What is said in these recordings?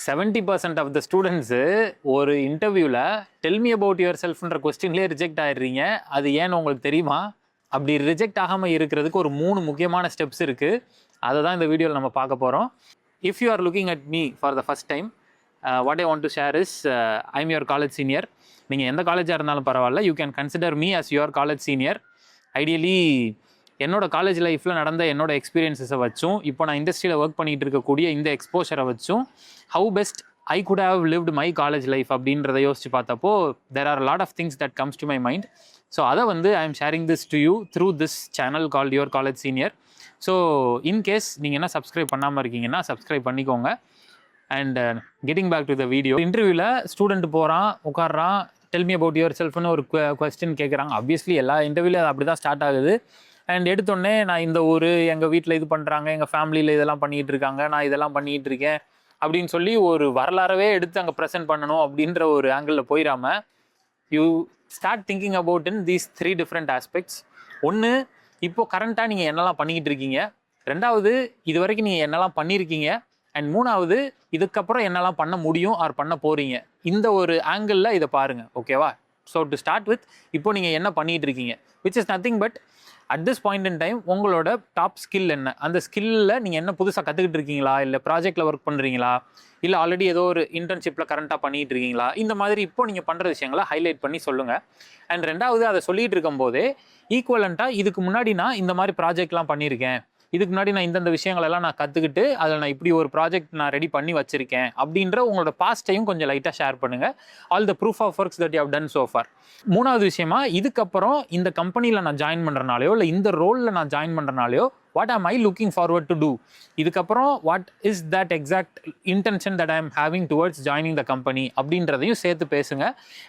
70% of the students ஒரு இன்டர்வியூவில் tell me about your செல்ஃப்ன்ற கொஸ்டின்லேயே ரிஜெக்ட் ஆகிடுறீங்க. அது ஏன்னு உங்களுக்கு தெரியுமா? அப்படி ரிஜெக்ட் ஆகாமல் இருக்கிறதுக்கு ஒரு 3 முக்கியமான ஸ்டெப்ஸ் இருக்குது. அதை தான் இந்த வீடியோவில் நம்ம பார்க்க போகிறோம். If you are looking at me for the first time, what I want to share is I am your college senior. நீங்கள் எந்த காலேஜாக இருந்தாலும் பரவாயில்ல, you can consider me as your college senior. Ideally என்னோட காலேஜ் லைஃப்பில் நடந்த என்னோட எக்ஸ்பீரியன்ஸஸை வச்சும், இப்போ நான் இண்டஸ்ட்ரியில் ஒர்க் பண்ணிகிட்டு இருக்கக்கூடிய இந்த எக்ஸ்போஷரை வச்சும், how best I could have lived my college life அப்படின்றத யோசிச்சு பார்த்தப்போ there are lot of things that comes to my mind. So அதை வந்து I am sharing this to you through this channel called your college senior. So in case நீங்கள் என்ன subscribe பண்ணாமல் இருக்கீங்கன்னா subscribe பண்ணிக்கோங்க. And getting back to the video, இன்டர்வியூவில் student போகிறான், உட்காடுறான், டெல் மீ அபவுட் யுவர் செல்ஃப்னு ஒரு கொஸ்டின் கேட்குறாங்க. ஆப்வியஸ்லி எல்லா இன்டர்வியூவில் அப்படி தான் ஸ்டார்ட் ஆகுது. அண்ட் எடுத்தோடனே நான் இந்த ஊர், எங்கள் வீட்டில் இது பண்ணுறாங்க, எங்கள் ஃபேமிலியில் இதெல்லாம் பண்ணிகிட்டு இருக்காங்க, நான் இதெல்லாம் பண்ணிகிட்டு இருக்கேன் அப்படின்னு சொல்லி ஒரு வரலாறவே எடுத்து அங்கே ப்ரெசென்ட் பண்ணணும் அப்படின்ற ஒரு ஆங்கிளில் போயிடாமல், you start thinking about in these 3 different aspects. ஒன்று, இப்போது கரண்ட்டாக நீங்கள் என்னெல்லாம் பண்ணிக்கிட்டு இருக்கீங்க. ரெண்டாவது, இது வரைக்கும் நீங்கள் என்னெல்லாம் பண்ணியிருக்கீங்க. அண்ட் மூணாவது, இதுக்கப்புறம் என்னெல்லாம் பண்ண முடியும் ஆர் பண்ண போகிறீங்க. இந்த ஒரு ஆங்கிளில் இதை பாருங்கள், ஓகேவா? ஸோ டு ஸ்டார்ட் வித், இப்போ நீங்கள் என்ன பண்ணிகிட்டு இருக்கீங்க, which is nothing but at this point in time உங்களோட டாப் ஸ்கில் என்ன, அந்த ஸ்கில்லில் நீங்கள் என்ன புதுசாக கற்றுக்கிட்டு இருக்கீங்களா, இல்லை ப்ராஜெக்டில் ஒர்க் பண்ணுறீங்களா, இல்லை ஆல்ரெடி ஏதோ ஒரு இன்டர்ன்ஷிப்பில் கரண்ட்டாக பண்ணிகிட்டு இருக்கீங்களா, இந்த மாதிரி இப்போ நீங்கள் பண்ணுற விஷயங்களை ஹைலைட் பண்ணி சொல்லுங்கள். அண்ட் ரெண்டாவது, அதை சொல்லிகிட்டு இருக்கும்போதே ஈக்குவலண்ட்டாக இதுக்கு முன்னாடி நான் இந்த மாதிரி ப்ராஜெக்ட்லாம் பண்ணியிருக்கேன், இதுக்கு முன்னாடி நான் இந்தந்த விஷயங்களெல்லாம் நான் கற்றுக்கிட்டு அதில் நான் இப்படி ஒரு ப்ராஜெக்ட் நான் ரெடி பண்ணி வச்சுருக்கேன் அப்படின்ற உங்களோட பாஸ்ட்டையும் கொஞ்சம் லைட்டாக ஷேர் பண்ணுங்கள். All the proof of works that you have done so far. மூணாவது விஷயமா, இதுக்கப்புறம் இந்த கம்பெனியில் நான் ஜாயின் பண்ணுறனாலையோ இல்லை இந்த ரோலில் நான் ஜாயின் பண்ணுறனாலையோ what am I looking forward to do, இதுக்கப்புறம் what is that exact intention that I am having towards joining the company அப்படின்றதையும் சேர்த்து பேசுங்க.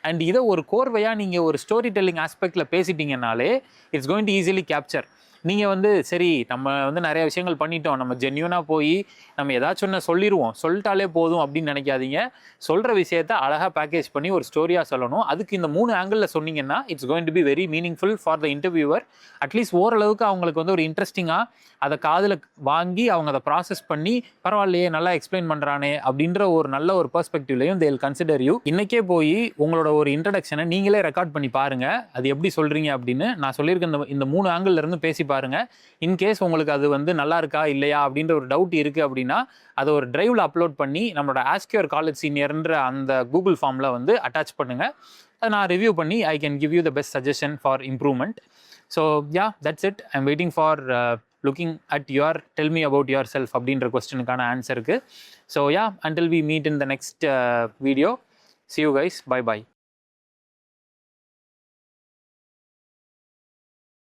அண்ட் இதை ஒரு கோர்வையாக நீங்கள் ஒரு ஸ்டோரி டெல்லிங் ஆஸ்பெக்டில் பேசிட்டீங்கனாலே it's going to easily capture. நீங்கள் வந்து சரி, நம்ம வந்து நிறைய விஷயங்கள் பண்ணிட்டோம், நம்ம ஜென்யூனாக போய் நம்ம ஏதாச்சும் ஒன்று சொல்லிடுவோம், சொல்லிட்டாலே போதும் அப்படின்னு நினைக்காதீங்க. சொல்கிற விஷயத்த அழகாக பேக்கேஜ் பண்ணி ஒரு ஸ்டோரியாக சொல்லணும். அதுக்கு இந்த 3 ஆங்கிளில் சொன்னீங்கன்னா it's going to be very meaningful for the interviewer. At least ஓரளவுக்கு அவங்களுக்கு வந்து ஒரு இன்ட்ரெஸ்டிங்காக அதை காதில் வாங்கி அவங்க அதை ப்ராசஸ் பண்ணி பரவாயில்லையே நல்லா எக்ஸ்பிளைன் பண்ணுறானே அப்படின்ற ஒரு நல்ல ஒரு பெர்ஸ்பெக்டிவ்லையும் தேல் கன்சிடர் யூ. இன்றைக்கே போய் உங்களோட ஒரு இன்ட்ரடக்ஷனை நீங்களே ரெக்கார்ட் பண்ணி பாருங்கள், அது எப்படி சொல்கிறீங்க அப்படின்னு. நான் சொல்லியிருக்க இந்த 3 ஆங்கிள் இருந்து பேசி பாருங்க. இன்கேஸ் உங்களுக்கு அது வந்து நல்லா இருக்கா இல்லையா அப்படின்ற ஒரு டவுட் இருக்குது அப்படின்னா அதை ஒரு டிரைவில் அப்லோட் பண்ணி நம்மளோட ஆஸ்க் யுவர் காலேஜ் சீனியர்ன்ற அந்த கூகுள் ஃபார்மில் வந்து அட்டாச் பண்ணுங்கள். அதை நான் ரிவ்யூ பண்ணி I can give you the best suggestion for improvement. So yeah, that's it. I am waiting for looking at your tell me about yourself அப்படின்ற கொஸ்டினுக்கான ஆன்சருக்கு. So yeah, until we meet in the next video. See you guys. Bye bye.